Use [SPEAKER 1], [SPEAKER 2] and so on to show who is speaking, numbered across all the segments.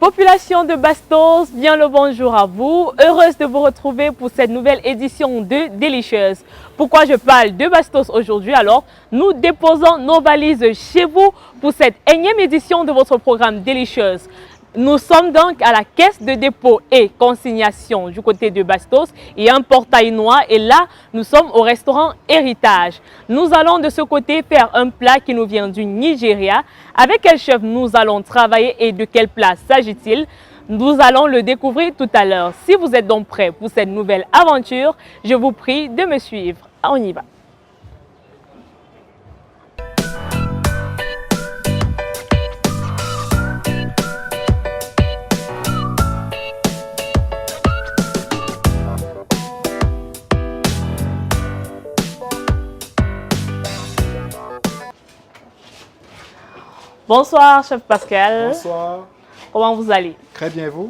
[SPEAKER 1] Population de Bastos, bien le bonjour à vous. Heureuse de vous retrouver pour cette nouvelle édition de Delicious. Pourquoi je parle de Bastos aujourd'hui? Alors, nous déposons nos valises chez vous pour cette énième édition de votre programme Delicious. Nous sommes donc à la caisse de dépôt et consignation du côté de Bastos et un portail noir. Et là, nous sommes au restaurant Héritage. Nous allons de ce côté faire un plat qui nous vient du Nigeria. Avec quel chef nous allons travailler et de quel plat s'agit-il? Nous allons le découvrir tout à l'heure. Si vous êtes donc prêts pour cette nouvelle aventure, je vous prie de me suivre. On y va. Bonsoir, chef Pascal.
[SPEAKER 2] Bonsoir.
[SPEAKER 1] Comment vous allez?
[SPEAKER 2] Très bien, vous?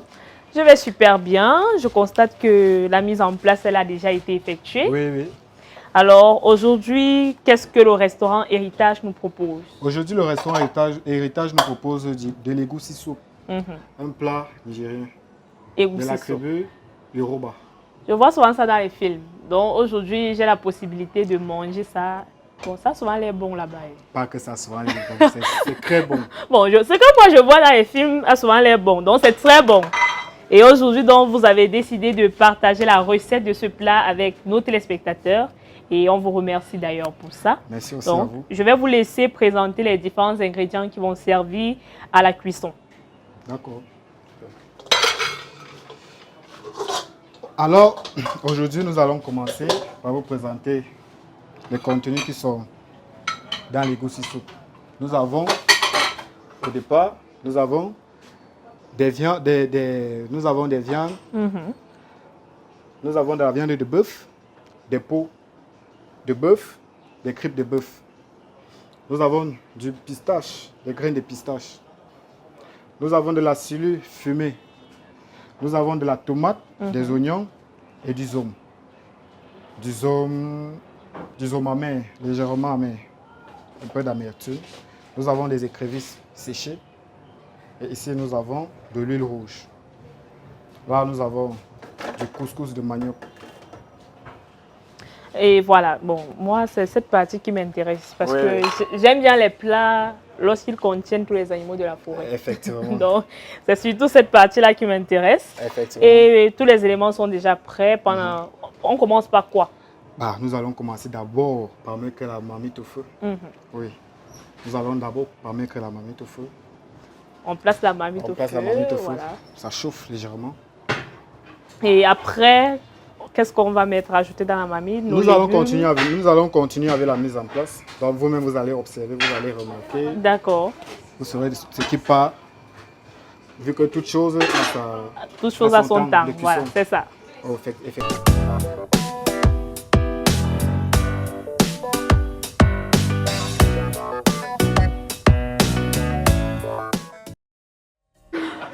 [SPEAKER 1] Je vais super bien. Je constate que la mise en place, elle a déjà été effectuée.
[SPEAKER 2] Oui, oui.
[SPEAKER 1] Alors, aujourd'hui, qu'est-ce que le restaurant Héritage nous propose?
[SPEAKER 2] Aujourd'hui, le restaurant Héritage nous propose de l'égoussi soup, un plat nigérien, de la crevée Yoruba.
[SPEAKER 1] Je vois souvent ça dans les films. Donc, aujourd'hui, j'ai la possibilité de manger ça. Bon, ça souvent l'air bon là-bas.
[SPEAKER 2] Pas que ça soit bon, c'est très bon.
[SPEAKER 1] Bon, ce que moi je vois dans les films a souvent l'air bon, donc c'est très bon. Et aujourd'hui, donc, vous avez décidé de partager la recette de ce plat avec nos téléspectateurs. Et on vous remercie d'ailleurs pour ça.
[SPEAKER 2] Merci aussi
[SPEAKER 1] donc,
[SPEAKER 2] à vous.
[SPEAKER 1] Je vais vous laisser présenter les différents ingrédients qui vont servir à la cuisson.
[SPEAKER 2] D'accord. Alors, aujourd'hui, nous allons commencer par vous présenter les contenus qui sont dans l'égoussi soup. Nous avons, au départ, nous avons des viandes, nous avons des viandes, nous avons de la viande de bœuf, des peaux de bœuf, des crêpes de bœuf. Nous avons du pistache, des graines de pistache. Nous avons de la scellée fumée. Nous avons de la tomate, des oignons et du zome. Du zome amer, légèrement amer, un peu d'amertume. Nous avons des écrevisses séchées. Et ici, nous avons de l'huile rouge. Là, nous avons du couscous de manioc.
[SPEAKER 1] Et voilà, bon, moi, c'est cette partie qui m'intéresse parce que j'aime bien les plats lorsqu'ils contiennent tous les animaux de la forêt.
[SPEAKER 2] Effectivement.
[SPEAKER 1] Donc, c'est surtout cette partie-là qui m'intéresse.
[SPEAKER 2] Effectivement.
[SPEAKER 1] Et tous les éléments sont déjà prêts. On commence par quoi?
[SPEAKER 2] Nous allons commencer d'abord par mettre la marmite au feu. Oui. Nous allons d'abord par mettre la marmite au feu.
[SPEAKER 1] On place la marmite au feu.
[SPEAKER 2] On place la marmite au feu.
[SPEAKER 1] Voilà.
[SPEAKER 2] Ça chauffe légèrement.
[SPEAKER 1] Et après, qu'est-ce qu'on va ajouter dans la marmite?
[SPEAKER 2] Nous allons continuer avec la mise en place. Donc vous-même, vous allez observer, vous allez remarquer.
[SPEAKER 1] D'accord.
[SPEAKER 2] Vous saurez ce qui part. Vu que toute chose
[SPEAKER 1] a son temps. Voilà, c'est ça.
[SPEAKER 2] Oh, effectivement.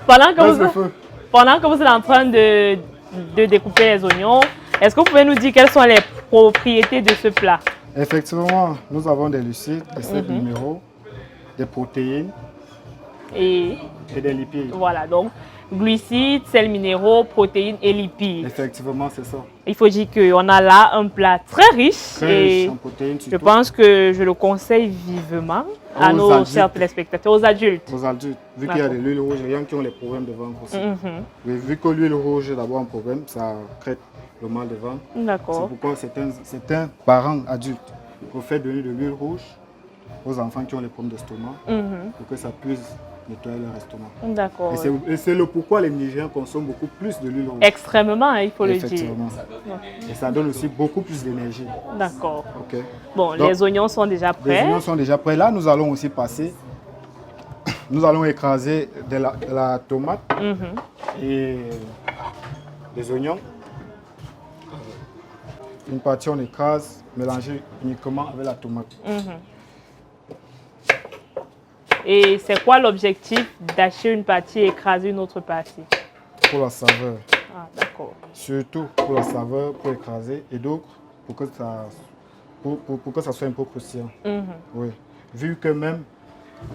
[SPEAKER 1] Pendant que vous êtes en train de découper les oignons, est-ce que vous pouvez nous dire quelles sont les propriétés de ce plat?
[SPEAKER 2] Effectivement, nous avons des glucides, des sels minéraux, des protéines et des lipides.
[SPEAKER 1] Voilà, donc glucides, sels minéraux, protéines et lipides.
[SPEAKER 2] Effectivement, c'est ça.
[SPEAKER 1] Il faut dire qu'on a là un plat très riche.
[SPEAKER 2] Très riche en protéines.
[SPEAKER 1] Je pense que je le conseille vivement à nos chers téléspectateurs, aux adultes.
[SPEAKER 2] Aux adultes, vu qu'il y a de l'huile rouge, il y a qui ont les problèmes de ventre aussi. Mais vu que l'huile rouge est d'abord un problème, ça crée le mal de ventre.
[SPEAKER 1] D'accord.
[SPEAKER 2] C'est pourquoi certains parents adultes préfèrent donner de l'huile rouge aux enfants qui ont les problèmes d'estomac pour que ça puisse nettoyer leur estomac.
[SPEAKER 1] D'accord.
[SPEAKER 2] Et c'est le pourquoi les Nigériens consomment beaucoup plus de l'huile rouge.
[SPEAKER 1] Extrêmement, il faut le dire.
[SPEAKER 2] Effectivement. Et ça donne aussi beaucoup plus d'énergie.
[SPEAKER 1] D'accord.
[SPEAKER 2] Ok.
[SPEAKER 1] Bon, donc, les oignons sont déjà prêts.
[SPEAKER 2] Les oignons sont déjà prêts. Là, nous allons aussi passer. Nous allons écraser de la tomate et des oignons. Une partie, on écrase, mélanger uniquement avec la tomate.
[SPEAKER 1] Et c'est quoi l'objectif d'acheter une partie et écraser une autre partie?
[SPEAKER 2] Pour la saveur.
[SPEAKER 1] Ah, d'accord.
[SPEAKER 2] Surtout pour la saveur, pour écraser et d'autres pour que ça soit un peu croustillant. Oui. Vu que même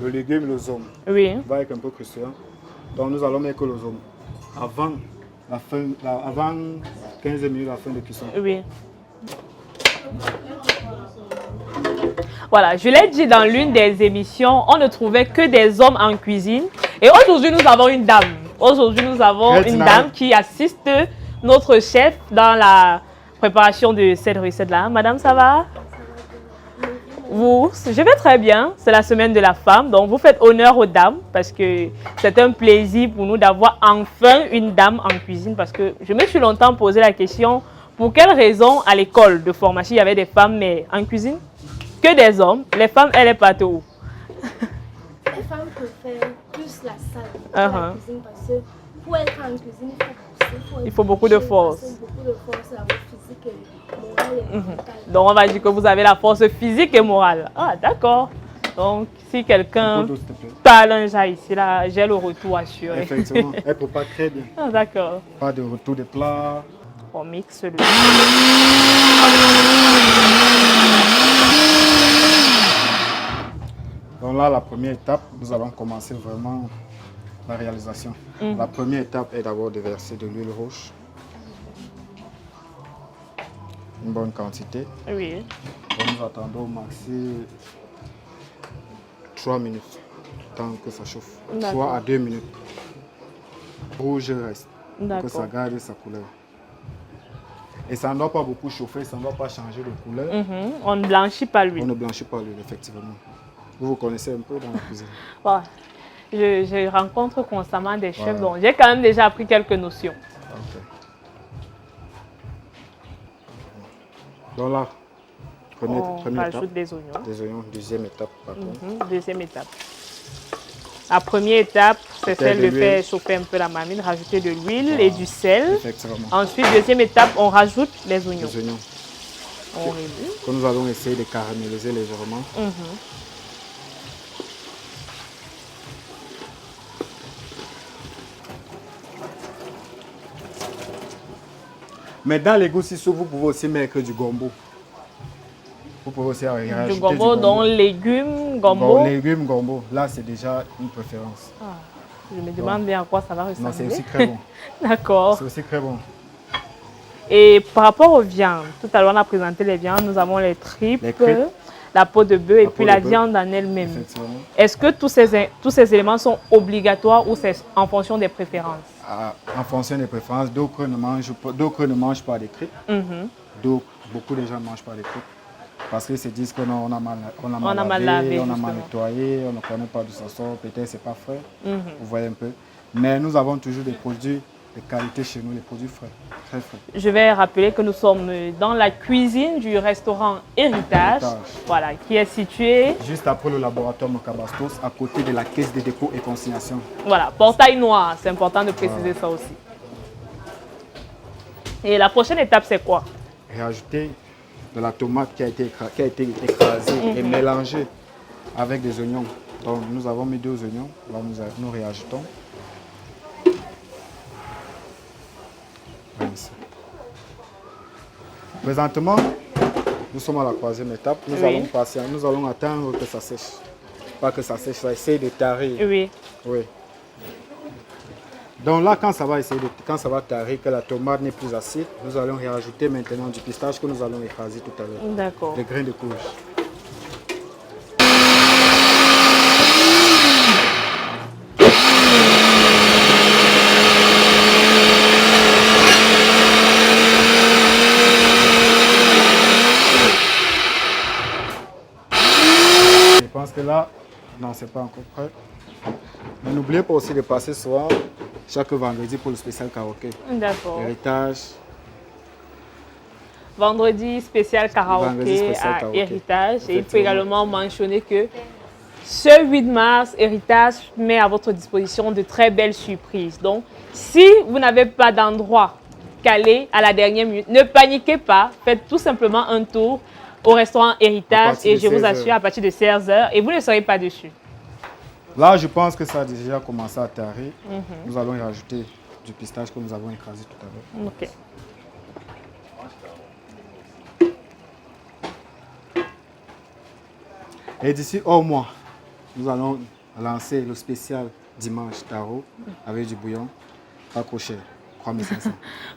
[SPEAKER 2] le légume, le zome, va être un peu croustillant. Donc nous allons mettre les hommes avant avant 15 minutes la fin de cuisson.
[SPEAKER 1] Oui. Voilà, je l'ai dit dans l'une des émissions, on ne trouvait que des hommes en cuisine. Et aujourd'hui, nous avons une dame. Aujourd'hui, nous avons une dame qui assiste notre chef dans la préparation de cette recette-là. Madame, ça va? Je vais très bien. C'est la semaine de la femme. Donc, vous faites honneur aux dames parce que c'est un plaisir pour nous d'avoir enfin une dame en cuisine. Parce que je me suis longtemps posé la question, pour quelle raison à l'école de formation, il y avait des femmes, mais en cuisine, que des hommes. Les femmes, elles sont partout.
[SPEAKER 3] Les femmes préfèrent plus la salle que la cuisine parce que pour être en cuisine, il faut
[SPEAKER 1] beaucoup de force.
[SPEAKER 3] Beaucoup de force, la force physique et morale et mentale.
[SPEAKER 1] Donc on va dire que vous avez la force physique et morale. Ah d'accord. Donc si quelqu'un parle un chat ici, là, j'ai le retour assuré.
[SPEAKER 2] Effectivement, elle prépare très bien.
[SPEAKER 1] Ah, d'accord.
[SPEAKER 2] Pas de retour de plat.
[SPEAKER 1] On mixe le.
[SPEAKER 2] Donc là, la première étape, nous allons commencer vraiment la réalisation. La première étape est d'abord de verser de l'huile rouge. Une bonne quantité.
[SPEAKER 1] Oui.
[SPEAKER 2] Donc nous attendons au maxi 3 minutes, tant que ça chauffe. 3 à 2 minutes. Rouge reste, pour que ça garde sa couleur. Et ça ne doit pas beaucoup chauffer, ça ne doit pas changer de couleur.
[SPEAKER 1] On ne blanchit pas l'huile.
[SPEAKER 2] On ne blanchit pas l'huile, effectivement. Vous connaissez un peu dans la cuisine.
[SPEAKER 1] Ouais. Je rencontre constamment des chefs, donc j'ai quand même déjà appris quelques notions.
[SPEAKER 2] Okay. Donc là,
[SPEAKER 1] on rajoute des oignons.
[SPEAKER 2] Des oignons, deuxième étape.
[SPEAKER 1] Deuxième étape. La première étape, c'est celle de faire chauffer un peu la marmite, rajouter de l'huile et du sel.
[SPEAKER 2] Effectivement.
[SPEAKER 1] Ensuite, deuxième étape, on rajoute les oignons.
[SPEAKER 2] Les oignons.
[SPEAKER 1] On réduit.
[SPEAKER 2] Que nous allons essayer de caraméliser légèrement. Mais dans les goussis, vous pouvez aussi mettre du gombo. Vous pouvez aussi rajouter
[SPEAKER 1] du gombo. Donc légumes, gombo.
[SPEAKER 2] Bon, légumes, gombo. Là, c'est déjà une préférence.
[SPEAKER 1] Ah, je me demande bien à quoi ça va ressembler.
[SPEAKER 2] Non, c'est aussi très bon.
[SPEAKER 1] D'accord.
[SPEAKER 2] C'est aussi très bon.
[SPEAKER 1] Et par rapport aux viandes, tout à l'heure on a présenté les viandes, nous avons les tripes, la peau de bœuf et puis la viande en elle-même. Est-ce que tous ces éléments sont obligatoires ou c'est en fonction des préférences?
[SPEAKER 2] En fonction des préférences, d'autres ne mangent pas des tripes. Beaucoup de gens ne mangent pas des tripes. Parce qu'ils se disent qu'on a mal lavé, on a mal nettoyé, on ne connaît pas d'où ça sort, peut-être c'est pas frais. Vous voyez un peu. Mais nous avons toujours des produits de qualité chez nous, les produits frais, très frais.
[SPEAKER 1] Je vais rappeler que nous sommes dans la cuisine du restaurant Héritage, voilà, qui est situé
[SPEAKER 2] juste après le laboratoire Mokabastos, à côté de la caisse de dépôt et consignation.
[SPEAKER 1] Voilà, portail noir, c'est important de préciser ça aussi. Et la prochaine étape, c'est quoi?
[SPEAKER 2] Rajouter de la tomate qui a été écrasée et mélangée avec des oignons. Donc nous avons mis 2 oignons, là nous réajoutons. Présentement, nous sommes à la 3e étape. Nous allons attendre que ça sèche. Pas que ça sèche, ça essaie de tarir.
[SPEAKER 1] Oui.
[SPEAKER 2] Donc là, quand ça va tarir, que la tomate n'est plus acide, nous allons rajouter maintenant du pistache que nous allons écraser tout à l'heure.
[SPEAKER 1] D'accord.
[SPEAKER 2] Les grains de courge. Je pense que là, non, c'est pas encore prêt. Mais n'oubliez pas aussi de passer soir, chaque vendredi pour le spécial karaoké.
[SPEAKER 1] D'accord.
[SPEAKER 2] Héritage.
[SPEAKER 1] Vendredi spécial karaoké à Héritage. Et il faut également mentionner que ce 8 mars, Héritage met à votre disposition de très belles surprises. Donc, si vous n'avez pas d'endroit calé à la dernière minute, ne paniquez pas. Faites tout simplement un tour au restaurant Héritage et je vous assure à partir de 16 h et vous ne serez pas dessus.
[SPEAKER 2] Là, je pense que ça a déjà commencé à tarir. Nous allons y rajouter du pistache que nous avons écrasé tout à l'heure.
[SPEAKER 1] Ok.
[SPEAKER 2] Et d'ici au mois, nous allons lancer le spécial dimanche taro avec du bouillon, pas coché, 3500.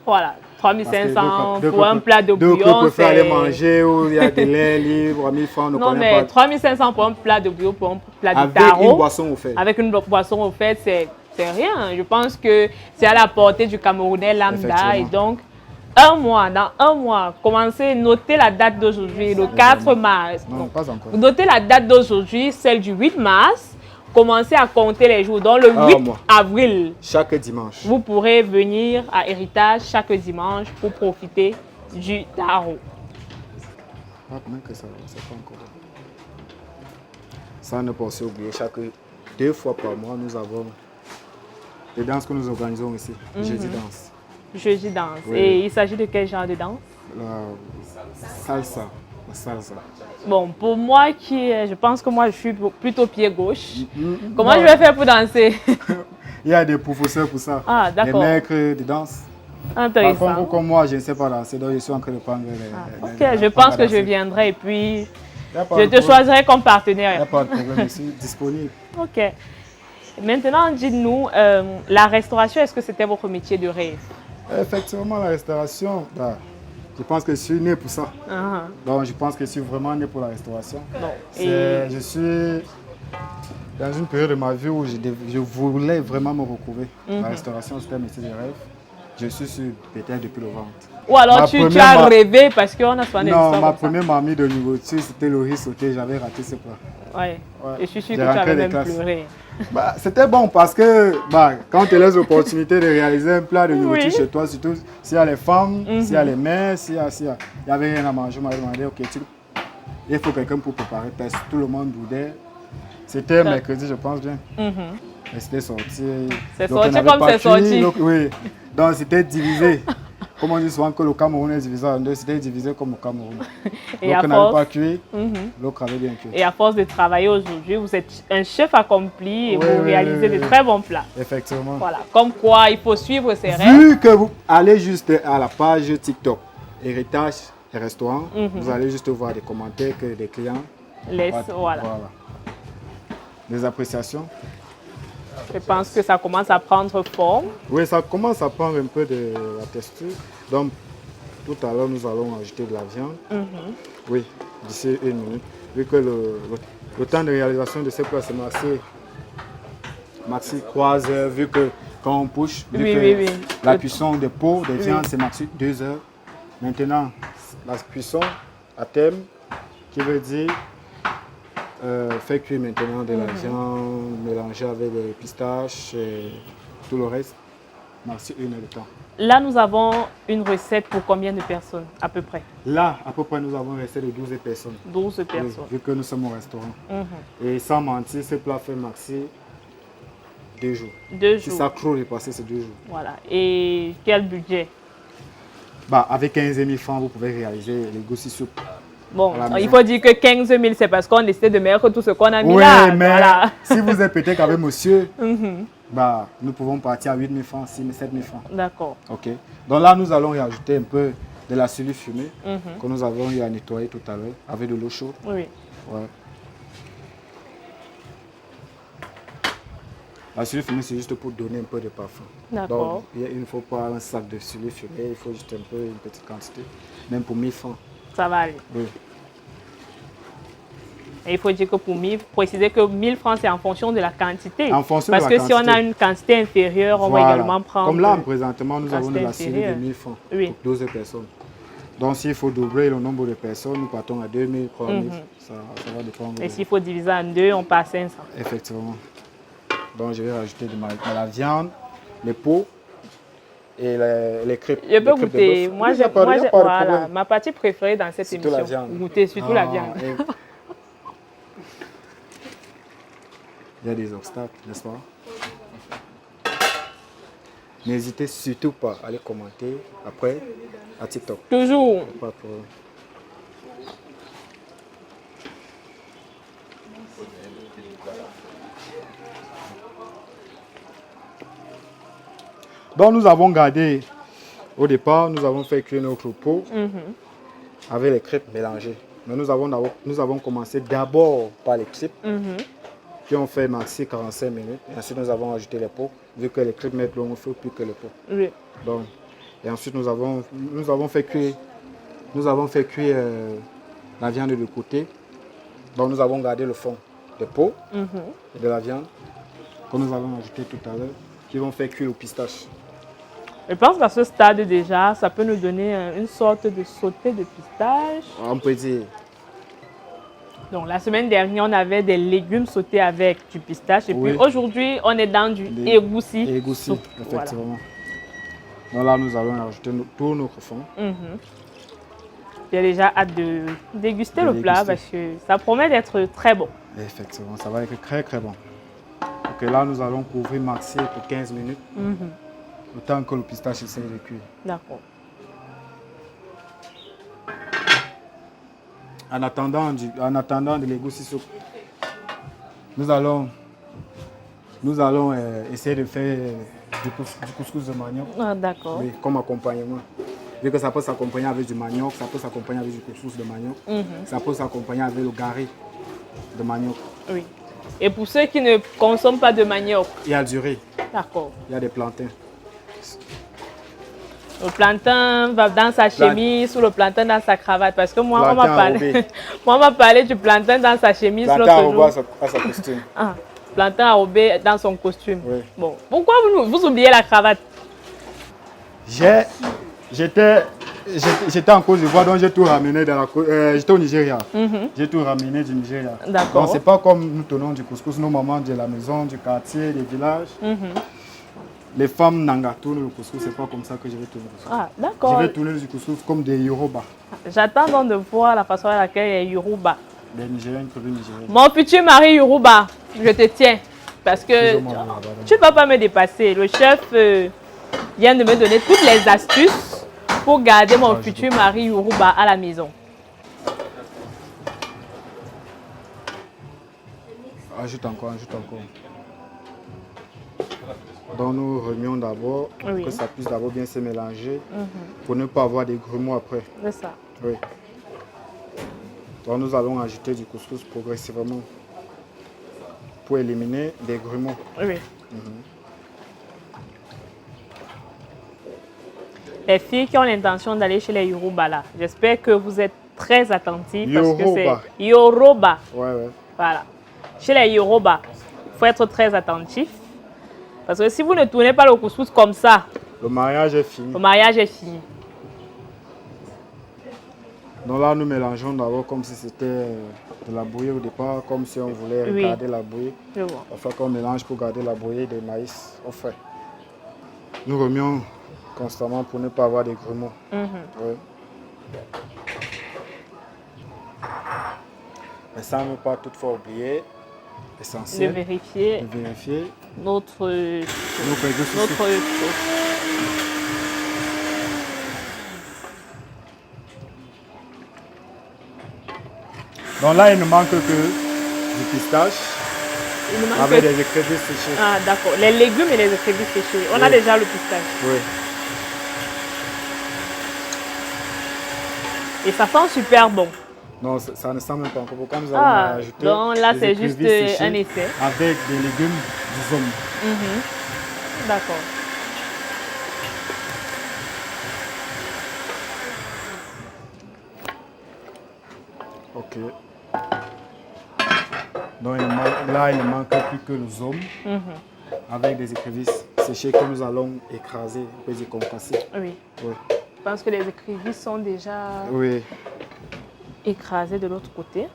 [SPEAKER 1] Voilà, 3500
[SPEAKER 2] Deux
[SPEAKER 1] pour un plat de
[SPEAKER 2] Deux
[SPEAKER 1] bouillon.
[SPEAKER 2] préfèrent aller manger où il y a des laits libres, 3000 francs,
[SPEAKER 1] Non, mais 3500 pour un plat de bouillon, pour un plat de taro.
[SPEAKER 2] Avec une boisson offerte.
[SPEAKER 1] Avec une boisson offerte, c'est rien. Je pense que c'est à la portée du Camerounais lambda. Et donc, dans un mois, commencez, notez la date d'aujourd'hui, le 4 mars.
[SPEAKER 2] Non, pas encore.
[SPEAKER 1] Notez la date d'aujourd'hui, celle du 8 mars. Commencez à compter les jours. Donc, le 8 avril,
[SPEAKER 2] chaque dimanche,
[SPEAKER 1] vous pourrez venir à Héritage chaque dimanche pour profiter du taro.
[SPEAKER 2] Même que ça, c'est pas encore. Ça ne pas aussi oublier, chaque 2 fois par mois, nous avons les danses que nous organisons ici. Jeudi danse.
[SPEAKER 1] Jeudi danse.
[SPEAKER 2] Oui.
[SPEAKER 1] Et il s'agit de quel genre de danse?
[SPEAKER 2] La salsa. La salsa.
[SPEAKER 1] Bon, pour moi, je pense que moi, je suis plutôt pied gauche. Comment je vais faire pour danser?
[SPEAKER 2] Il y a des professeurs pour ça.
[SPEAKER 1] Ah, d'accord.
[SPEAKER 2] Les maîtres de danse.
[SPEAKER 1] Intéressant.
[SPEAKER 2] Par contre, comme moi, je ne sais pas danser, donc je suis en train de prendre
[SPEAKER 1] ok, je pense que je viendrai et puis je te choisirai comme partenaire.
[SPEAKER 2] Il n'y a pas de problème, je suis disponible.
[SPEAKER 1] Ok. Maintenant, dites-nous, la restauration, est-ce que c'était votre métier de rêve?
[SPEAKER 2] Effectivement, la restauration, je pense que je suis né pour ça. Donc, je pense que je suis vraiment né pour la restauration. Je suis dans une période de ma vie où je voulais vraiment me recouvrer. La restauration, c'était un métier de rêve. Je suis sûr, peut-être depuis le ventre.
[SPEAKER 1] Ou alors tu as rêvé parce qu'on a souvent des histoires.
[SPEAKER 2] Non, ma première mamie de nourriture, c'était le riz sauté. J'avais raté ce plat.
[SPEAKER 1] Ouais. Et je suis sûr que tu avais même pleuré.
[SPEAKER 2] C'était bon parce que quand tu as l'opportunité de réaliser un plat de nourriture chez toi, surtout s'il y a les femmes, s'il y a les mères, s'il y avait rien à manger, on m'avait demandé, ok, il faut quelqu'un pour préparer. Parce que tout le monde boudait. C'était mercredi, je pense bien. Et c'était sorti.
[SPEAKER 1] C'est sorti comme c'est sorti.
[SPEAKER 2] Oui, donc c'était divisé. Comme on dit souvent que le Cameroun est divisé en deux, c'était divisé comme au Cameroun. L'autre n'avait pas cuit, l'autre avait bien cuit.
[SPEAKER 1] Et à force de travailler aujourd'hui, vous êtes un chef accompli et vous réalisez de très bons plats.
[SPEAKER 2] Effectivement.
[SPEAKER 1] Voilà, comme quoi il faut suivre ses rêves.
[SPEAKER 2] Vu que vous allez juste à la page TikTok, Héritage et Restaurant, vous allez juste voir des commentaires que des clients
[SPEAKER 1] laissent. Voilà.
[SPEAKER 2] Des appréciations.
[SPEAKER 1] Je pense que ça commence à prendre forme.
[SPEAKER 2] Oui, ça commence à prendre un peu de la texture. Donc, tout à l'heure, nous allons ajouter de la viande. Oui, d'ici 1 minute. Vu que le temps de réalisation de ces plats, c'est maxi 3 heures. Vu que quand on push, la cuisson des peaux, des viandes, c'est maxi 2 heures. Maintenant, la cuisson à thème, qui veut dire faire cuire maintenant de la viande, mélanger avec des pistaches et tout le reste, maxi 1 heure de temps.
[SPEAKER 1] Là, nous avons une recette pour combien de personnes, à peu près?
[SPEAKER 2] Là, à peu près, nous avons une recette de 12 personnes.
[SPEAKER 1] 12 personnes.
[SPEAKER 2] Oui, vu que nous sommes au restaurant. Et sans mentir, ce plat fait maxi 2 jours.
[SPEAKER 1] 2 jours.
[SPEAKER 2] Si ça clôt de passer, c'est 2 jours.
[SPEAKER 1] Voilà. Et quel budget?
[SPEAKER 2] Avec 15 000 francs, vous pouvez réaliser les goussi soup.
[SPEAKER 1] Bon, il faut dire que 15 000, c'est parce qu'on décide de mettre tout ce qu'on a mis là.
[SPEAKER 2] Oui, mais si vous êtes peut-être avec monsieur, nous pouvons partir à 8 000 francs, 6 000, 7 000 francs. D'accord. Ok. Donc là, nous allons y ajouter un peu de la souris fumée que nous avons eu à nettoyer tout à l'heure avec de l'eau chaude. Oui. Ouais. La souris fumée, c'est juste pour donner un peu de parfum. D'accord. Donc, il ne faut pas un sac de souris fumée, il faut juste un peu, une petite quantité, même pour 1000 francs.
[SPEAKER 1] Ça va aller.
[SPEAKER 2] Oui.
[SPEAKER 1] Et il faut dire que pour 1000, préciser que 1000 francs, c'est en fonction de la quantité.
[SPEAKER 2] En fonction
[SPEAKER 1] Parce
[SPEAKER 2] de la
[SPEAKER 1] que si on a une quantité inférieure, on va également prendre.
[SPEAKER 2] Comme là, présentement, nous avons de la série de 1000 francs pour 12 personnes. Donc, s'il faut doubler le nombre de personnes, nous partons à 2000, 3000. Ça va dépendre.
[SPEAKER 1] Et s'il faut diviser en 2, on passe à 500.
[SPEAKER 2] Effectivement. Donc, je vais rajouter de la viande, les peaux et les crêpes.
[SPEAKER 1] Je peux goûter. Moi, voilà, ma partie préférée dans cette émission.
[SPEAKER 2] La viande.
[SPEAKER 1] Goûter surtout la viande.
[SPEAKER 2] Il y a des obstacles, n'est-ce pas? N'hésitez surtout pas à les commenter après à TikTok.
[SPEAKER 1] Toujours.
[SPEAKER 2] Pas de problème. Donc nous avons gardé, au départ, nous avons fait cuire notre peau avec les crêpes mélangées. Mais nous avons commencé d'abord par les crêpes. Puis on fait maxi 45 minutes. Et ensuite, nous avons ajouté les pots. Vu que les crêpes mettent l'eau, il faut plus que les pots.
[SPEAKER 1] Oui.
[SPEAKER 2] Donc, et ensuite, nous avons fait cuire, la viande de côté. Donc, nous avons gardé le fond des pots et de la viande que nous allons ajouter tout à l'heure, qui vont faire cuire au pistache.
[SPEAKER 1] Je pense qu'à ce stade déjà, ça peut nous donner une sorte de sauté de pistache.
[SPEAKER 2] On peut dire.
[SPEAKER 1] Donc la semaine dernière, on avait des légumes sautés avec du pistache. Et
[SPEAKER 2] Oui.
[SPEAKER 1] puis aujourd'hui, on est dans du egusi.
[SPEAKER 2] Egusi,
[SPEAKER 1] soup.
[SPEAKER 2] effectivement. Donc là, nous allons ajouter tout notre fond.
[SPEAKER 1] J'ai déjà hâte de déguster le plat
[SPEAKER 2] déguster.
[SPEAKER 1] parce que ça promet d'être très bon.
[SPEAKER 2] Effectivement, ça va être très très bon. Donc là, nous allons couvrir maxi pour 15 minutes. Le temps que le pistache essaie de cuire.
[SPEAKER 1] D'accord.
[SPEAKER 2] En attendant de l'égoussi soup, nous allons essayer de faire du couscous de manioc.
[SPEAKER 1] Ah, d'accord.
[SPEAKER 2] Oui, comme accompagnement. Vu que ça peut s'accompagner avec du manioc, ça peut s'accompagner avec du couscous de manioc, ça peut s'accompagner avec le gari de manioc.
[SPEAKER 1] Oui. Et pour ceux qui ne consomment pas de manioc,
[SPEAKER 2] Il y a du riz,
[SPEAKER 1] d'accord.
[SPEAKER 2] il y a des plantains.
[SPEAKER 1] Le plantain va dans sa chemise ou le plantain dans sa cravate. Parce que moi, on m'a
[SPEAKER 2] Plantain
[SPEAKER 1] parlé du plantain dans sa chemise
[SPEAKER 2] Plantain
[SPEAKER 1] l'autre
[SPEAKER 2] enrobé
[SPEAKER 1] jour.
[SPEAKER 2] à sa costume.
[SPEAKER 1] Ah, plantain enrobé dans son costume.
[SPEAKER 2] Oui.
[SPEAKER 1] Bon, pourquoi vous oubliez la cravate?
[SPEAKER 2] J'étais en Côte d'Ivoire, donc j'ai tout ramené j'étais au Nigeria. J'ai tout ramené du Nigeria.
[SPEAKER 1] D'accord.
[SPEAKER 2] Donc c'est pas comme nous tenons du couscous, nos mamans de la maison, du quartier, des villages. Les femmes Nanga tournent le couscous, c'est pas comme ça que je vais tourner le couscous.
[SPEAKER 1] Ah, d'accord.
[SPEAKER 2] Je vais tourner du couscous comme des Yoruba.
[SPEAKER 1] J'attends donc de voir la façon à laquelle il y a Yoruba.
[SPEAKER 2] Des Nigériens, une tribu nigérienne.
[SPEAKER 1] Mon futur mari Yoruba, je te tiens. Parce que
[SPEAKER 2] Plus ou moins,
[SPEAKER 1] tu ne vas pas me dépasser. Le chef vient de me donner toutes les astuces pour garder mon futur mari Yoruba à la maison.
[SPEAKER 2] Ajoute encore. Donc nous remuons d'abord pour que ça puisse d'abord bien se mélanger pour ne pas avoir des grumeaux après.
[SPEAKER 1] C'est ça.
[SPEAKER 2] Oui. Donc nous allons ajouter du couscous progressivement pour éliminer des grumeaux.
[SPEAKER 1] Oui. Les filles qui ont l'intention d'aller chez les Yoruba là, j'espère que vous êtes très attentifs parce que c'est Yoruba.
[SPEAKER 2] Ouais.
[SPEAKER 1] Voilà. Chez les Yoruba, il faut être très attentif. Parce que si vous ne tournez pas le couscous comme ça,
[SPEAKER 2] le mariage est fini.
[SPEAKER 1] le mariage est fini.
[SPEAKER 2] Donc là, nous mélangeons d'abord comme si c'était de la bouillie au départ, comme si on voulait garder la bouillie.
[SPEAKER 1] Je vois.
[SPEAKER 2] Il faut qu'on mélange pour garder la bouillie des maïs au frais. Nous remuons constamment pour ne pas avoir des grumeaux. Oui. Mais ça ne veut pas toutefois oublier l'essentiel.
[SPEAKER 1] De vérifier notre
[SPEAKER 2] Donc là, il ne manque que du pistache avec des écrevisses séchées.
[SPEAKER 1] Ah, d'accord. Les légumes et les écrevisses séchées. On a déjà le pistache.
[SPEAKER 2] Oui.
[SPEAKER 1] Et ça sent super bon.
[SPEAKER 2] Non, ça ne sent même pas encore. Pourquoi nous allons ajouter
[SPEAKER 1] donc là,
[SPEAKER 2] des
[SPEAKER 1] c'est juste
[SPEAKER 2] écrevisses séchées
[SPEAKER 1] un essai.
[SPEAKER 2] avec des légumes du zone.
[SPEAKER 1] D'accord.
[SPEAKER 2] Ok. Donc là, il ne manque plus que le zone avec des écrevisses séchées que nous allons écraser, on peut dire concasser.
[SPEAKER 1] Oui. Je pense que les écrevisses sont déjà écrasées de l'autre côté.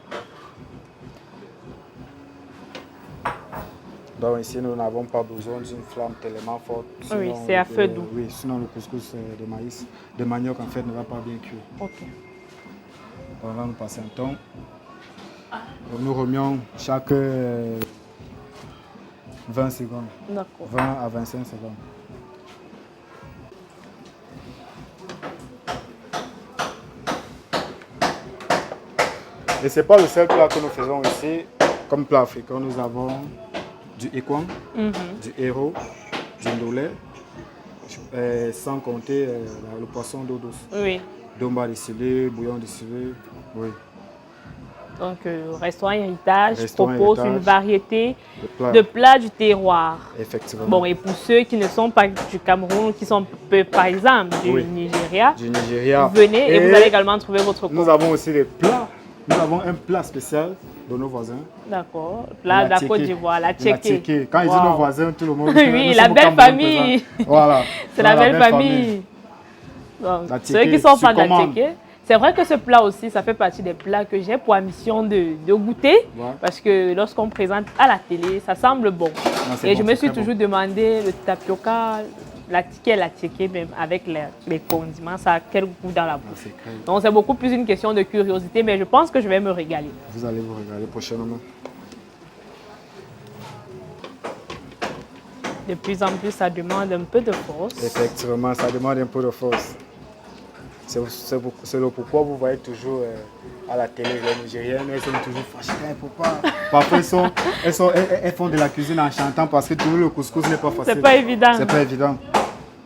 [SPEAKER 2] Donc ici, nous n'avons pas besoin d'une flamme tellement forte.
[SPEAKER 1] Oui, c'est à feu doux.
[SPEAKER 2] Oui, sinon le couscous de maïs, de manioc en fait ne va pas bien cuire.
[SPEAKER 1] Ok.
[SPEAKER 2] Donc là, nous passons un temps. Donc, nous remuons chaque 20 secondes.
[SPEAKER 1] D'accord.
[SPEAKER 2] 20 à 25 secondes. Et ce n'est pas le seul plat que nous faisons ici. Comme plat africain, nous avons du ekwang, du héros, du ndolé, sans compter le poisson d'eau douce.
[SPEAKER 1] Oui.
[SPEAKER 2] Domba distillé, bouillon distillé, oui.
[SPEAKER 1] Donc, Restaurant Héritage
[SPEAKER 2] Restaurant
[SPEAKER 1] propose
[SPEAKER 2] Héritage,
[SPEAKER 1] une variété
[SPEAKER 2] plats.
[SPEAKER 1] de plats du terroir.
[SPEAKER 2] Effectivement.
[SPEAKER 1] Bon, et pour ceux qui ne sont pas du Cameroun, qui sont par exemple du
[SPEAKER 2] Oui.
[SPEAKER 1] Nigeria,
[SPEAKER 2] Du Nigeria.
[SPEAKER 1] venez et vous allez également trouver votre
[SPEAKER 2] Nous
[SPEAKER 1] compte.
[SPEAKER 2] avons aussi des plats. Nous avons un plat spécial de nos voisins.
[SPEAKER 1] D'accord. Plat de la Côte d'Ivoire, la
[SPEAKER 2] La
[SPEAKER 1] tchéké.
[SPEAKER 2] tchéké. Quand ils disent nos voisins, tout le monde.
[SPEAKER 1] Oui,
[SPEAKER 2] nous
[SPEAKER 1] la
[SPEAKER 2] sommes au
[SPEAKER 1] belle
[SPEAKER 2] Cameroun
[SPEAKER 1] famille.
[SPEAKER 2] présents. Voilà.
[SPEAKER 1] C'est la belle famille. Donc,
[SPEAKER 2] La
[SPEAKER 1] ceux
[SPEAKER 2] tchéké,
[SPEAKER 1] qui sont
[SPEAKER 2] sur
[SPEAKER 1] fans de la
[SPEAKER 2] commande.
[SPEAKER 1] tchéké, c'est vrai que ce plat aussi, ça fait partie des plats que j'ai pour ambition de goûter.
[SPEAKER 2] Ouais.
[SPEAKER 1] Parce que lorsqu'on présente à la télé, ça semble bon.
[SPEAKER 2] c'est
[SPEAKER 1] Et
[SPEAKER 2] bon,
[SPEAKER 1] je me
[SPEAKER 2] c'est
[SPEAKER 1] suis
[SPEAKER 2] très
[SPEAKER 1] toujours demandé, le tapioca, la tchéké, même avec les condiments, ça a quel goût dans la bouche.
[SPEAKER 2] C'est clair.
[SPEAKER 1] Donc c'est beaucoup plus une question de curiosité, mais je pense que je vais me régaler.
[SPEAKER 2] Vous allez vous regarder prochainement.
[SPEAKER 1] De plus en plus, ça demande un peu de force.
[SPEAKER 2] Effectivement, ça demande un peu de force. C'est le pourquoi vous voyez toujours à la télé les Nigériennes, elles sont toujours fâchées. Pourquoi? Parfois, elles font de la cuisine en chantant parce que trouver le couscous n'est pas facile.
[SPEAKER 1] C'est pas évident.
[SPEAKER 2] C'est pas évident.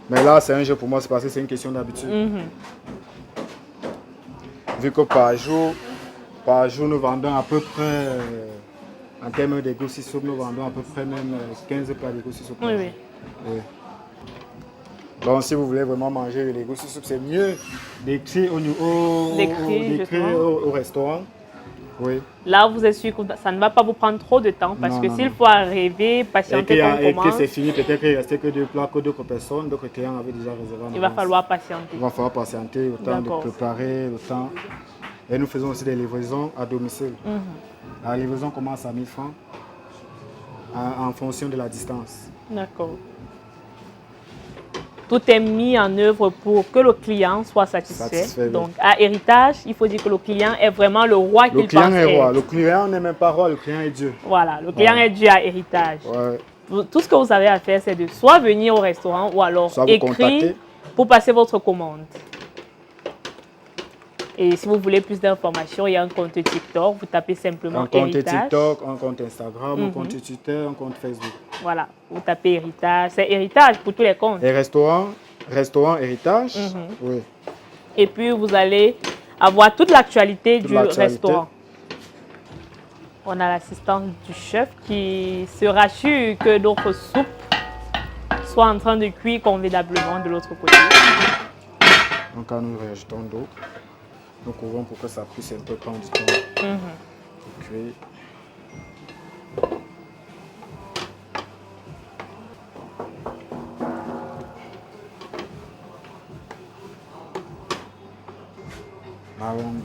[SPEAKER 2] Mais là, c'est un jeu pour moi, c'est parce que c'est une question d'habitude. Vu que par jour, nous vendons à peu près, en termes de goussi soup, nous vendons à peu près même 15 plats de goussi soup.
[SPEAKER 1] Oui, oui.
[SPEAKER 2] Oui. Donc, si vous voulez vraiment manger les goussi soup, c'est mieux d'écrire au restaurant. Oui.
[SPEAKER 1] Là, vous êtes sûr que ça ne va pas vous prendre trop de temps parce que s'il faut arriver, patienter comme
[SPEAKER 2] Et que
[SPEAKER 1] commande,
[SPEAKER 2] c'est fini, peut-être qu'il ne restait que 2 plats, que d'autres personnes, d'autres clients avaient déjà réservé.
[SPEAKER 1] il va falloir patienter.
[SPEAKER 2] Il va falloir patienter, le temps de
[SPEAKER 1] D'accord.
[SPEAKER 2] préparer, le temps. Et nous faisons aussi des livraisons à domicile. La livraison commence à 1000 francs en fonction de la distance.
[SPEAKER 1] D'accord. Tout est mis en œuvre pour que le client soit satisfait.
[SPEAKER 2] Satisfait, oui.
[SPEAKER 1] Donc, à Héritage, il faut dire que le client est vraiment le roi
[SPEAKER 2] Le
[SPEAKER 1] qu'il
[SPEAKER 2] client
[SPEAKER 1] pense
[SPEAKER 2] est roi.
[SPEAKER 1] être.
[SPEAKER 2] Le client n'est même pas roi, le client est Dieu.
[SPEAKER 1] Voilà, le client est dû à Héritage.
[SPEAKER 2] Ouais.
[SPEAKER 1] Tout ce que vous avez à faire, c'est de soit venir au restaurant ou alors
[SPEAKER 2] Soit vous
[SPEAKER 1] écrire
[SPEAKER 2] contacter.
[SPEAKER 1] pour passer votre commande. Et si vous voulez plus d'informations, il y a un compte TikTok, vous tapez simplement
[SPEAKER 2] Un compte
[SPEAKER 1] Héritage.
[SPEAKER 2] TikTok, un compte Instagram, un compte Twitter, un compte Facebook.
[SPEAKER 1] Voilà, vous tapez Héritage. C'est Héritage pour tous les comptes.
[SPEAKER 2] Et restaurant Héritage, oui.
[SPEAKER 1] Et puis, vous allez avoir toute l'actualité du restaurant. On a l'assistance du chef qui se rassure que notre soupe soit en train de cuire convenablement de l'autre côté.
[SPEAKER 2] Donc, quand nous rajoutons d'eau, nous couvrons pour que ça puisse un peu prendre du temps pour cuire.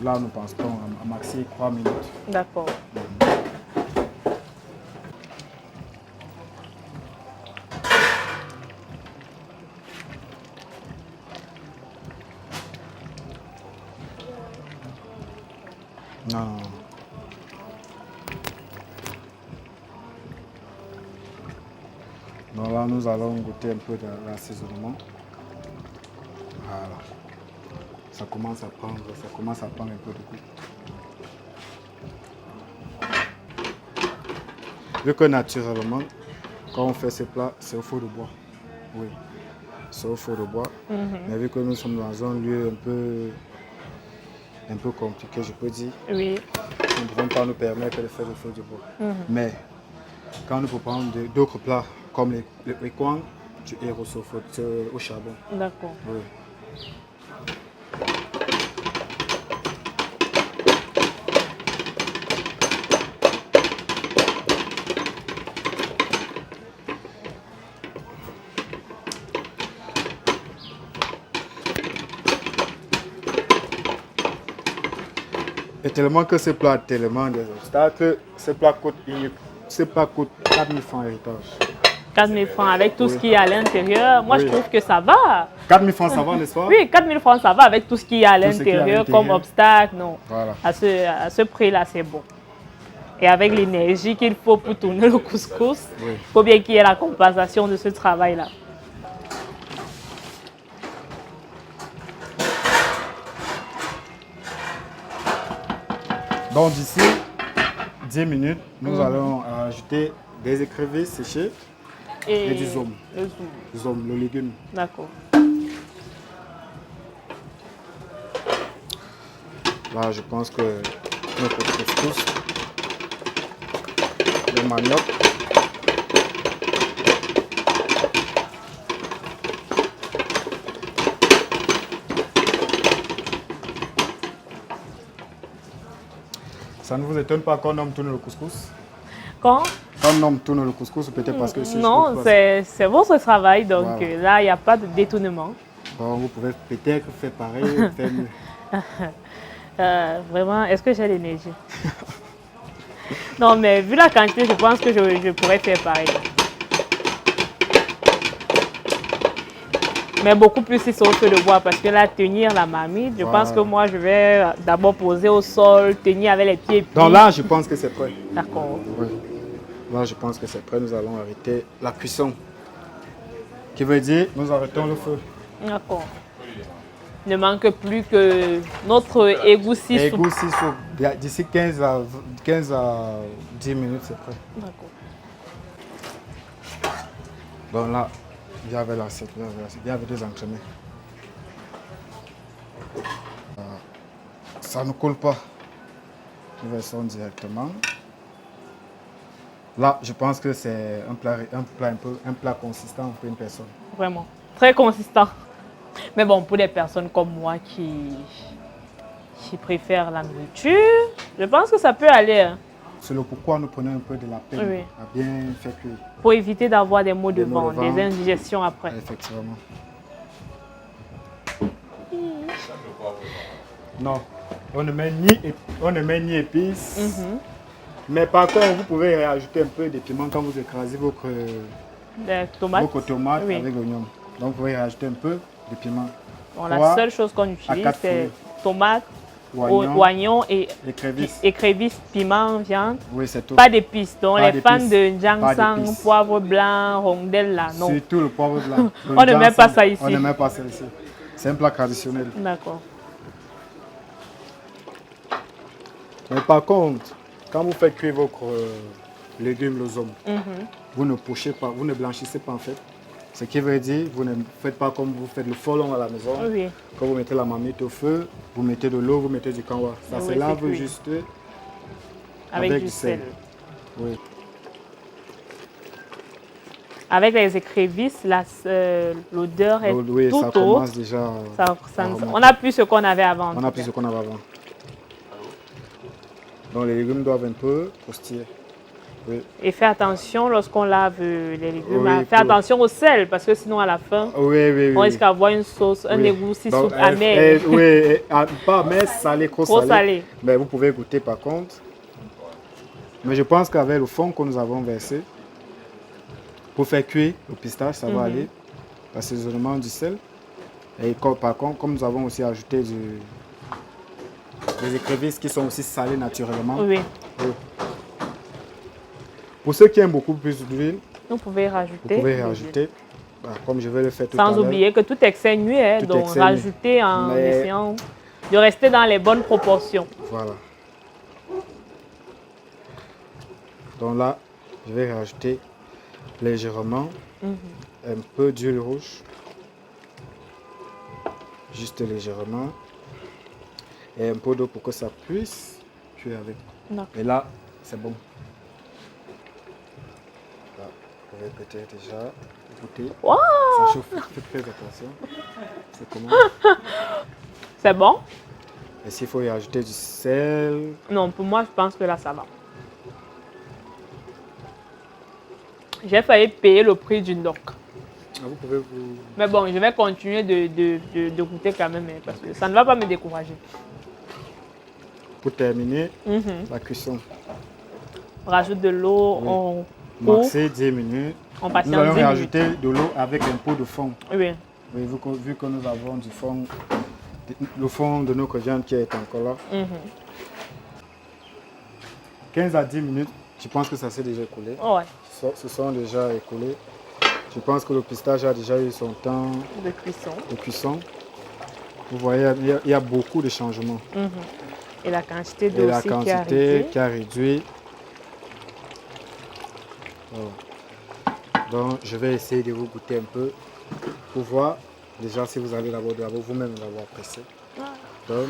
[SPEAKER 2] Là, nous pensons à maxi 3 minutes.
[SPEAKER 1] D'accord.
[SPEAKER 2] Non. Donc là, nous allons goûter un peu de l'assaisonnement. Voilà. Ça commence à prendre un peu de goût. Vu que naturellement, quand on fait ces plats, c'est au feu de bois. Oui, c'est au feu de bois. Mais vu que nous sommes dans un lieu un peu compliqué, je peux dire,
[SPEAKER 1] Oui.
[SPEAKER 2] nous ne pouvons pas nous permettre de faire au feu de bois. Mais quand nous préparons d'autres plats, comme le kwang, tu es au charbon.
[SPEAKER 1] D'accord.
[SPEAKER 2] Oui. Et tellement que ce plat a tellement des obstacles, ce plat coûte 4 000 francs Héritage.
[SPEAKER 1] 4 000 francs avec tout ce qui est à l'intérieur. Moi,
[SPEAKER 2] Oui.
[SPEAKER 1] je trouve que ça va.
[SPEAKER 2] 4 000 francs, ça va, n'est-ce pas?
[SPEAKER 1] Oui, 4 000 francs, ça va avec tout ce qui est à
[SPEAKER 2] Tout ce qui est à
[SPEAKER 1] l'intérieur
[SPEAKER 2] l'intérieur.
[SPEAKER 1] comme obstacle. Non.
[SPEAKER 2] Voilà.
[SPEAKER 1] À ce prix-là, c'est bon. Et avec l'énergie qu'il faut pour tourner le couscous,
[SPEAKER 2] Oui.
[SPEAKER 1] il faut bien qu'il y ait la compensation de ce travail-là.
[SPEAKER 2] Donc d'ici 10 minutes, nous allons ajouter des écrevisses séchées et du zoom.
[SPEAKER 1] Le zoom.
[SPEAKER 2] Zoom, le légume.
[SPEAKER 1] D'accord.
[SPEAKER 2] Là, je pense que notre couscous, le manioc. Ça ne vous étonne pas qu'on nomme tourne le couscous?
[SPEAKER 1] Quand?
[SPEAKER 2] Qu'on nomme tourne le couscous, peut-être parce que
[SPEAKER 1] Non, c'est votre travail, donc
[SPEAKER 2] voilà.
[SPEAKER 1] là, il n'y a pas de détournement.
[SPEAKER 2] Bon, vous pouvez peut-être faire pareil, faire mieux.
[SPEAKER 1] Vraiment, est-ce que j'ai l'énergie? Non, mais vu la quantité, je pense que je pourrais faire pareil. Mais beaucoup plus si c'est au feu de bois, parce que là, tenir la marmite, je pense que moi, je vais d'abord poser au sol, tenir avec les pieds.
[SPEAKER 2] Donc là, je pense que c'est prêt.
[SPEAKER 1] D'accord.
[SPEAKER 2] Oui. Là, je pense que c'est prêt. Nous allons arrêter la cuisson. Qui veut dire, nous arrêtons le feu.
[SPEAKER 1] D'accord. Il ne manque plus que notre égoussi soupe.
[SPEAKER 2] Égoussi soupe. D'ici 15 à 10 minutes, c'est prêt.
[SPEAKER 1] D'accord.
[SPEAKER 2] Donc là, il y avait l'assiette, il y avait deux entremets. Ça ne coule pas. Nous versons directement. Là, je pense que c'est un plat consistant pour une personne.
[SPEAKER 1] Vraiment. Très consistant. Mais bon, pour des personnes comme moi qui préfèrent la nourriture, je pense que ça peut aller. Hein.
[SPEAKER 2] C'est le pourquoi nous prenons un peu de la peine à bien faire cuire.
[SPEAKER 1] Pour éviter d'avoir des maux de ventre, des indigestions après.
[SPEAKER 2] Effectivement. Non, on ne met ni épices. Mais par contre, vous pouvez rajouter un peu de piment quand vous écrasez vos tomates avec l'oignon. Donc vous pouvez rajouter un peu de piment.
[SPEAKER 1] Bon, la seule chose qu'on utilise, c'est tomates, oignons et écrevisses, piment, viande.
[SPEAKER 2] Oui, c'est tout.
[SPEAKER 1] Pas d'épices. Donc les fans de Njangsang, poivre blanc, rondelle, là, non.
[SPEAKER 2] Surtout le poivre blanc.
[SPEAKER 1] On ne met pas ça ici.
[SPEAKER 2] On ne met pas ça ici. C'est un plat traditionnel.
[SPEAKER 1] D'accord.
[SPEAKER 2] Mais par contre, quand vous faites cuire votre légumes, le zom, vous ne pochez pas, vous ne blanchissez pas en fait. Ce qui veut dire, vous ne faites pas comme vous faites le folon à la maison.
[SPEAKER 1] Oui.
[SPEAKER 2] Quand vous mettez la marmite au feu, vous mettez de l'eau, vous mettez du kanwa. Ça se lave juste avec du sel. Oui.
[SPEAKER 1] Avec les écrevisses, l'odeur est tout autre.
[SPEAKER 2] Déjà
[SPEAKER 1] on n'a plus ce qu'on avait avant.
[SPEAKER 2] On n'a plus ce qu'on avait avant. Donc les légumes doivent un peu croustiller. Oui.
[SPEAKER 1] Et faire attention lorsqu'on lave les légumes, faire attention au sel, parce que sinon à la fin, on risque d'avoir une sauce, un égoussi soupe amer.
[SPEAKER 2] Oui, pas amer, salé, trop salé. Mais vous pouvez goûter par contre. Mais je pense qu'avec le fond que nous avons versé, pour faire cuire le pistache, ça va aller. L'assaisonnement du sel. Et par contre, comme nous avons aussi ajouté des écrevisses qui sont aussi salées naturellement.
[SPEAKER 1] Oui.
[SPEAKER 2] Pour ceux qui aiment beaucoup plus d'huile,
[SPEAKER 1] vous pouvez rajouter.
[SPEAKER 2] Comme je vais le faire tout à l'heure.
[SPEAKER 1] Sans oublier que tout excès nuit, donc rajouter en essayant de rester dans les bonnes proportions.
[SPEAKER 2] Voilà. Donc là, je vais rajouter légèrement un peu d'huile rouge. Juste légèrement. Et un peu d'eau pour que ça puisse cuire avec. Et là, c'est bon. Là, vous pouvez peut-être déjà goûter.
[SPEAKER 1] Wow.
[SPEAKER 2] Ça chauffe, faites très attention. C'est comment?
[SPEAKER 1] C'est bon?
[SPEAKER 2] Et s'il faut y ajouter du sel?
[SPEAKER 1] Non, pour moi, je pense que là, ça va. J'ai failli payer le prix du NOC.
[SPEAKER 2] Vous pouvez vous...
[SPEAKER 1] Mais bon, je vais continuer de goûter quand même, parce que ça ne va pas me décourager.
[SPEAKER 2] Pour terminer la cuisson.
[SPEAKER 1] On rajoute de l'eau, on
[SPEAKER 2] maxer 10 minutes.
[SPEAKER 1] On patiente
[SPEAKER 2] nous allons
[SPEAKER 1] 10 minutes.
[SPEAKER 2] rajouter de l'eau avec un pot de fond.
[SPEAKER 1] Oui.
[SPEAKER 2] Oui, vu que nous avons du fond, le fond de notre viande qui est encore là. 15 à 10 minutes, je pense que ça s'est déjà écoulé.
[SPEAKER 1] Ouais.
[SPEAKER 2] Se sont déjà écoulés. Je pense que le pistache a déjà eu son temps de cuisson. Vous voyez, il y a beaucoup de changements.
[SPEAKER 1] Et la quantité d'eau aussi
[SPEAKER 2] qui a réduit. Donc, je vais essayer de vous goûter un peu pour voir déjà si vous allez vous-même l'avoir pressé. Donc,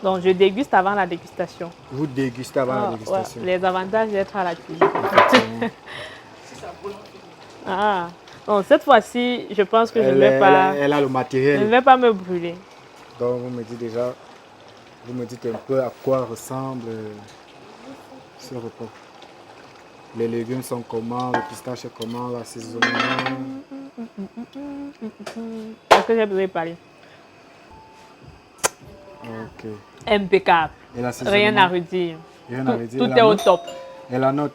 [SPEAKER 1] Donc, je déguste avant la dégustation.
[SPEAKER 2] Vous dégustez avant la dégustation.
[SPEAKER 1] Ouais, les avantages d'être à la cuisine.
[SPEAKER 2] Effectivement.
[SPEAKER 1] Ah, donc cette fois-ci, je pense que je ne vais pas...
[SPEAKER 2] Elle a le
[SPEAKER 1] Je ne
[SPEAKER 2] matériel.
[SPEAKER 1] vais pas me brûler.
[SPEAKER 2] Donc, vous me dites déjà, vous me dites un peu à quoi ressemble ce repas. Les légumes sont comment, le pistache est comment, l'assaisonnement.
[SPEAKER 1] Est-ce que j'ai besoin de parler?
[SPEAKER 2] Ok.
[SPEAKER 1] Impeccable.
[SPEAKER 2] Et l'assaisonnement?
[SPEAKER 1] Rien à redire.
[SPEAKER 2] Rien à redire.
[SPEAKER 1] Tout est au top.
[SPEAKER 2] Et la note?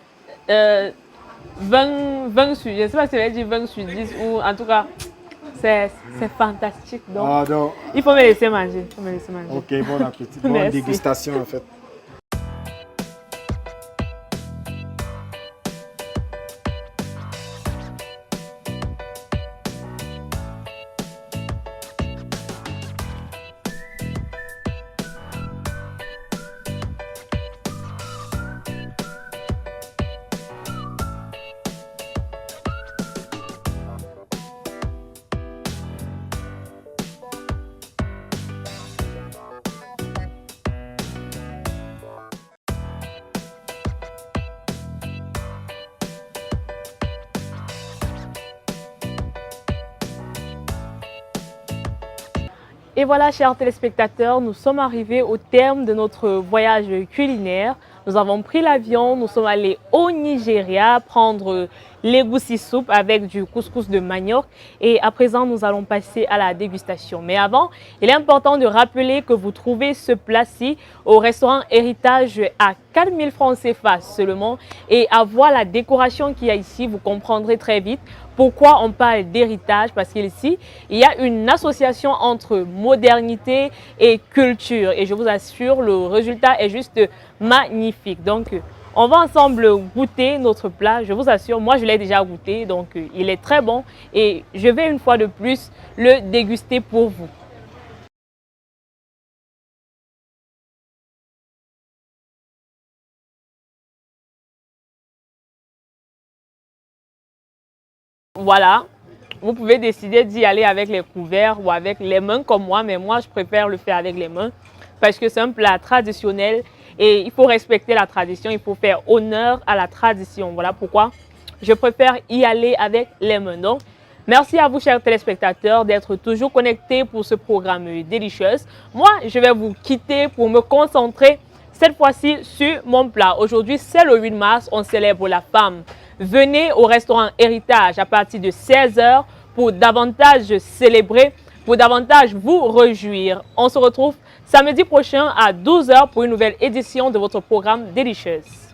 [SPEAKER 1] 20 sur, je ne sais pas si je vais dire 20 sur 10 ou en tout cas, c'est fantastique. Donc,
[SPEAKER 2] donc,
[SPEAKER 1] il faut me laisser manger. Il faut me laisser manger.
[SPEAKER 2] ok, bon appétit. Bonne
[SPEAKER 1] Merci.
[SPEAKER 2] dégustation en fait.
[SPEAKER 1] Et voilà, chers téléspectateurs, nous sommes arrivés au terme de notre voyage culinaire. Nous avons pris l'avion, nous sommes allés au Nigeria prendre l'égoussi soupe avec du couscous de manioc. Et à présent, nous allons passer à la dégustation. Mais avant, il est important de rappeler que vous trouvez ce plat-ci au restaurant Héritage à 4 000 francs CFA seulement. Et à voir la décoration qu'il y a ici, vous comprendrez très vite pourquoi on parle d'héritage, parce qu'ici, il y a une association entre modernité et culture. Et je vous assure, le résultat est juste magnifique. Donc, on va ensemble goûter notre plat. Je vous assure, moi, je l'ai déjà goûté. Donc, il est très bon. Et je vais une fois de plus le déguster pour vous. Voilà, vous pouvez décider d'y aller avec les couverts ou avec les mains comme moi, mais moi je préfère le faire avec les mains parce que c'est un plat traditionnel et il faut respecter la tradition, il faut faire honneur à la tradition. Voilà pourquoi je préfère y aller avec les mains. Donc, merci à vous chers téléspectateurs d'être toujours connectés pour ce programme délicieux. Moi, je vais vous quitter pour me concentrer cette fois-ci sur mon plat. Aujourd'hui, c'est le 8 mars, on célèbre la femme. Venez au restaurant Héritage à partir de 16 h pour davantage célébrer, pour davantage vous réjouir. On se retrouve samedi prochain à 12 h pour une nouvelle édition de votre programme Délicieuse.